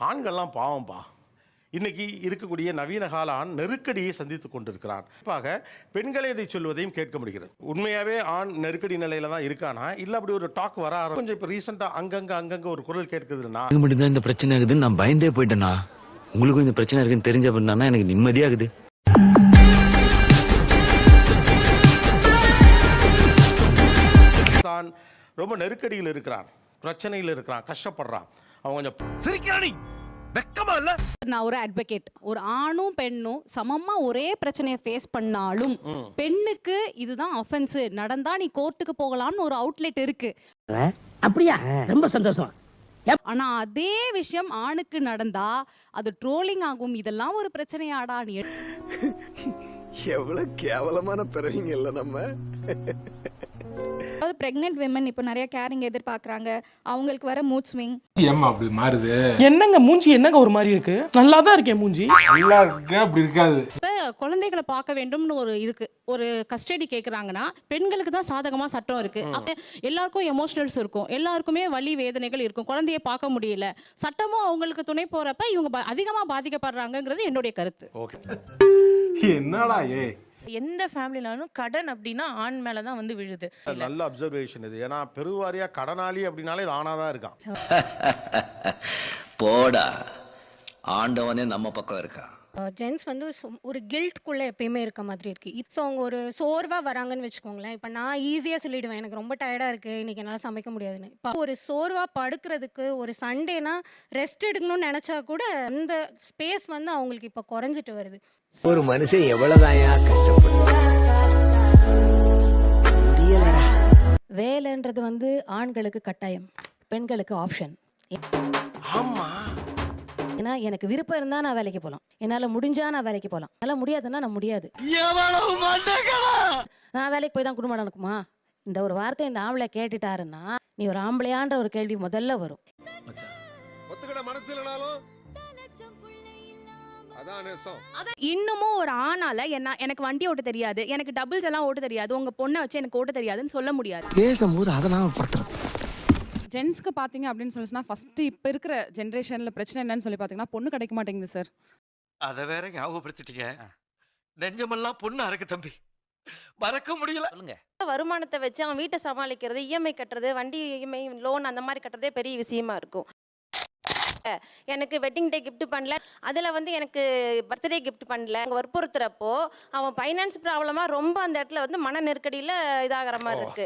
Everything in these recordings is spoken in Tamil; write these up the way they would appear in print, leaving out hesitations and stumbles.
ஆண்கள்லாம் பாவம்பா. இன்னைக்கு இருக்கக்கூடிய நவீன கால ஆண் நெருக்கடியை சந்தித்துக் கொண்டிருக்கிறான். குறிப்பாக பெண்களே இதை சொல்வதையும் கேட்க முடிகிறது. உண்மையாவே ஆண் நெருக்கடி நிலையில தான் இருக்கானா இல்ல அப்படி ஒரு டாக் வர கொஞ்சம் இப்போ ரீசெண்டா அங்கங்க ஒரு குரல் கேட்குதுன்னா மட்டும்தான் இந்த பிரச்சனை ஆகுதுன்னு நான் பயந்தே போயிட்டேனா. உங்களுக்கும் இந்த பிரச்சனை இருக்குன்னு தெரிஞ்ச பண்ணா எனக்கு நிம்மதியாகுது. தான் ரொம்ப நெருக்கடியில் இருக்கிறான், பிரச்சனையில் இருக்கிறான், கஷ்டப்படுறான். அவன் கொஞ்சம் சிரிக்கிறானி வெக்கமா இல்ல. நான் ஒரு அட்வொகேட். ஒரு ஆணும் பெண்ணும் சமமா ஒரே பிரச்சனையை ஃபேஸ் பண்ணாலும் பெண்ணுக்கு இதுதான் அஃபென்ஸ் நடந்தா நீ கோர்ட்டுக்கு போகலாம்னு ஒரு அவுட்லெட் இருக்கு. அப்படியா? ரொம்ப சந்தோஷம். ஆனா அதே விஷயம் ஆணுக்கு நடந்தா அது ட்ரோலிங் ஆகும். இதெல்லாம் ஒரு பிரச்சனையாடா? நீ எவ்வளவு கேவலமான பிறவிங்க இல்ல நம்ம. அதாவது பிரெக்னென்ட் விமன் இப்போ நிறைய கேரிங் எதிர்பார்க்குறாங்க. அவங்களுக்கு வர மூட் ஸ்விங். ஏம்மா அப்படி மாறுது? என்னங்க மூஞ்சி என்னங்க ஒரு மாதிரி இருக்கு? நல்லா தான் இருக்கேன் மூஞ்சி. நல்லா இருக்கு அப்படி இருக்காது. இப்போ குழந்தைகளை பார்க்க வேண்டும்னு ஒரு இருக்கு. ஒரு கஸ்டடி கேட்குறாங்கன்னா பெண்களுக்கு தான் சாதகமாக சட்டம் இருக்கு. அப்போ எல்லாருக்கும் எமோஷனல்ஸ் இருக்கும், எல்லாருக்குமே வலி வேதனைகள் இருக்கும். குழந்தைய பார்க்க முடியல, சட்டமும் அவங்களுக்கு துணை போறப்ப இவங்க அதிகமாக பாதிக்கப்படுறாங்கிறது என்னுடைய கருத்து. ஓகே, என்னடா எந்த ஃபேமிலினாலும் கடன் அப்படின்னா ஆண் மேல தான் வந்து விழுது. நல்ல அப்சர்வேஷன் இது. ஏன்னா பெருவாரியா கடனாளி அப்படின்னாலே இது ஆணா தான் இருக்கான். போடா, ஆண்டவனே நம்ம பக்கம் இருக்கான். ஜென்ஸ் வந்து ஒரு கில்ட்குள்ளே எப்பயுமே இருக்க மாதிரி இருக்கு. இப்போ அவங்க ஒரு சோர்வாக வராங்கன்னு வச்சுக்கோங்களேன். இப்போ நான் ஈஸியாக சொல்லிடுவேன், எனக்கு ரொம்ப டயர்டாக இருக்குது, இன்றைக்கி என்னால் சமைக்க முடியாதுன்னு. இப்போ ஒரு சோர்வாக படுக்கிறதுக்கு ஒரு சண்டேனா ரெஸ்ட் எடுக்கணும்னு நினச்சா கூட அந்த ஸ்பேஸ் வந்து அவங்களுக்கு இப்போ குறைஞ்சிட்டு வருது. ஒரு மனுஷன் எவ்வளவுதான் கஷ்டப்படுறான். வேலைன்றது வந்து ஆண்களுக்கு கட்டாயம், பெண்களுக்கு ஆப்ஷன். ஆமா, ஏன்னா எனக்கு விருப்பம் இருந்தா நான் வேலைக்கு போகலாம், என்னால் முடிஞ்சா நான் வேலைக்கு போகலாம், என்னால் முடியாதுன்னா நான் முடியாது. நான் வேலைக்கு போய் தான் குடும்பம் நடக்குமா? இந்த ஒரு வார்த்தை இந்த ஆம்பளை கேட்டுட்டாருன்னா நீ ஒரு ஆம்பளையான்ற ஒரு கேள்வி முதல்ல வரும். ஒத்துக்கிட மனசு இல்லனாலும் இன்னமும் ஒரு ஆணால எனக்கு வண்டி ஓட்ட தெரியாது, எனக்கு டபுள்ஸ் எல்லாம் ஓட்ட தெரியாது, உங்க பொண்ணை வச்சு எனக்கு ஓட்ட தெரியாதுன்னு சொல்ல முடியாது. பேசும்போது அதை நாம படுத்துறது. ஜென்ஸ்க்கு பார்த்தீங்க அப்படின்னு சொல்லிச்சுன்னா ஃபர்ஸ்ட் இப்போ இருக்கிற ஜென்ரேஷனில் பிரச்சனை என்னன்னு சொல்லி பார்த்தீங்கன்னா பொண்ணு கிடைக்க மாட்டேங்குது சார். அதை வேற ஞாபகப்படுத்திட்டீங்க. நெஞ்சமெல்லாம் பொண்ணு அறக்கு தம்பி, மறக்க முடியல. வருமானத்தை வச்சு அவன் வீட்டை சமாளிக்கிறது, இஎம்ஐ கட்டுறது, வண்டி இஎம்ஐ லோன் அந்த மாதிரி கட்டுறதே பெரிய விஷயமா இருக்கும். எனக்கு வெட்டிங் டே கிஃப்ட் பண்ணல, அதில் வந்து எனக்கு பர்த்டே கிஃப்ட் பண்ணல, அங்கே வற்புறுத்துறப்போ அவன் ஃபைனான்ஸ் ப்ராப்ளமாக ரொம்ப அந்த இடத்துல வந்து மன நெருக்கடியில் இதாகிற மாதிரி இருக்கு.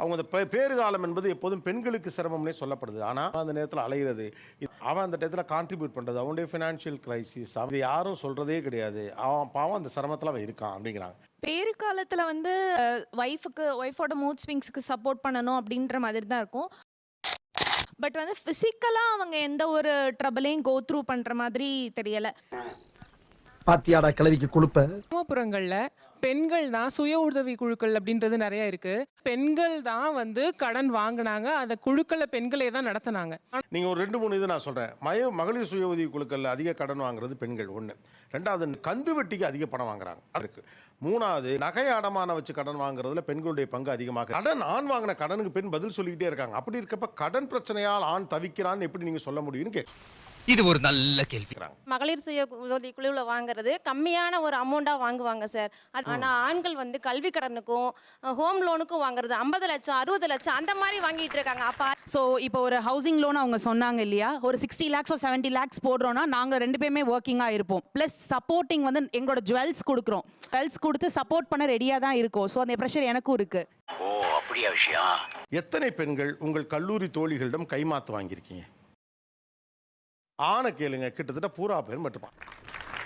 அவங்க அந்த பேறு காலம் என்பது எப்போதும் பெண்களுக்கு சிரமம்னே சொல்லப்படுது. ஆனால் அந்த நேரத்தில் அலைகிறது, அவன் அந்த டயத்தில் கான்ட்ரிபியூட் பண்ணுறது, அவனுடைய ஃபினான்ஷியல் கிரைசிஸ், அது யாரும் சொல்கிறதே கிடையாது. அவன் பாவம் அந்த சிரமத்தில் அவன் இருக்கான் அப்படிங்கிறாங்க. பேரு காலத்தில் வந்து ஒய்ஃபோட மூட் ஸ்விங்ஸ்க்கு சப்போர்ட் பண்ணணும் அப்படின்ற மாதிரி தான் இருக்கும். பட் வந்து ஃபிசிக்கலாக அவங்க எந்த ஒரு ட்ரபிளையும் கோ த்ரூ பண்ணுற மாதிரி தெரியலை. பாத்தியாடா கிளவிக்கு குழுப்ப. கிராமப்புறங்கள்ல பெண்கள் தான் சுய உதவி குழுக்கள் அப்படின்றது நிறைய இருக்கு. பெண்கள் தான் வந்து கடன் வாங்கினாங்க, அந்த குழுக்களை பெண்களே தான் நடத்தினாங்க. நீங்கள் ஒரு 2-3 இது நான் சொல்கிறேன். மகளிர் சுய உதவி குழுக்களில் அதிக கடன் வாங்குறது பெண்கள் ஒன்று. 2வது கந்து வட்டிக்கு அதிக பணம் வாங்குறாங்க அதுக்கு. 3வது நகை அடமான வச்சு கடன் வாங்குறதுல பெண்களுடைய பங்கு அதிகமாக. கடன் ஆண் வாங்கின கடனுக்கு பெண் பதில் சொல்லிக்கிட்டே இருக்காங்க. அப்படி இருக்கப்ப கடன் பிரச்சனையால் ஆண் தவிக்கிறான்னு எப்படி நீங்கள் சொல்ல முடியும்னு கேட்குறாங்க. இது ஒரு நல்ல கேள்வி. மகளிர் சுய உதவி குழுவில் வாங்குறது கம்மியான ஒரு அமௌண்ட்டாக வாங்குவாங்க சார். ஆனால் ஆண்கள் வந்து கல்வி கடனுக்கும் ஹோம் லோனுக்கும் வாங்குறது 50 லட்சம் 60 லட்சம் அந்த மாதிரி வாங்கிட்டு இருக்காங்க. அப்போ இப்போ ஒரு ஹவுசிங் லோன் அவங்க சொன்னாங்க இல்லையா, ஒரு 60 lakhs 70 lakhs போடுறோம்னா நாங்கள் 2 பேருமே ஒர்க்கிங்காக இருப்போம். ப்ளஸ் சப்போர்ட்டிங் வந்து எங்களோட ஜுவல்ஸ் கொடுக்குறோம். ஜுவல்ஸ் கொடுத்து சப்போர்ட் பண்ண ரெடியாக தான் இருக்கும். ஸோ அந்த ப்ரெஷர் எனக்கும் இருக்கு. ஓ அப்படியா விஷயம். எத்தனை பெண்கள் உங்கள் கல்லூரி தோழிகளிடம் கைமாத்து வாங்கியிருக்கீங்க? ஆனை கேளுங்க, கிட்டத்தட்ட பூரா பேர் மட்டும்.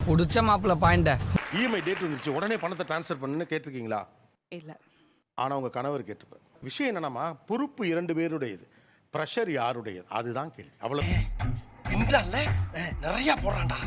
புடிச்ச மாப்பிள்ள பாயிண்ட இஎம்ஐ டேட் வந்துருச்சு, உடனே பணத்தை டிரான்ஸ்ஃபர் பண்ணுன்னு கேட்டிருக்கீங்களா? இல்லை. ஆனால் உங்கள் கணவர் கேட்டுப்பார். விஷயம் என்னன்னா, பொறுப்பு 2 பேருடையது, ப்ரெஷர் யாருடையது, அதுதான் கேள்வி. அவ்வளோ நிறைய போறான்டா.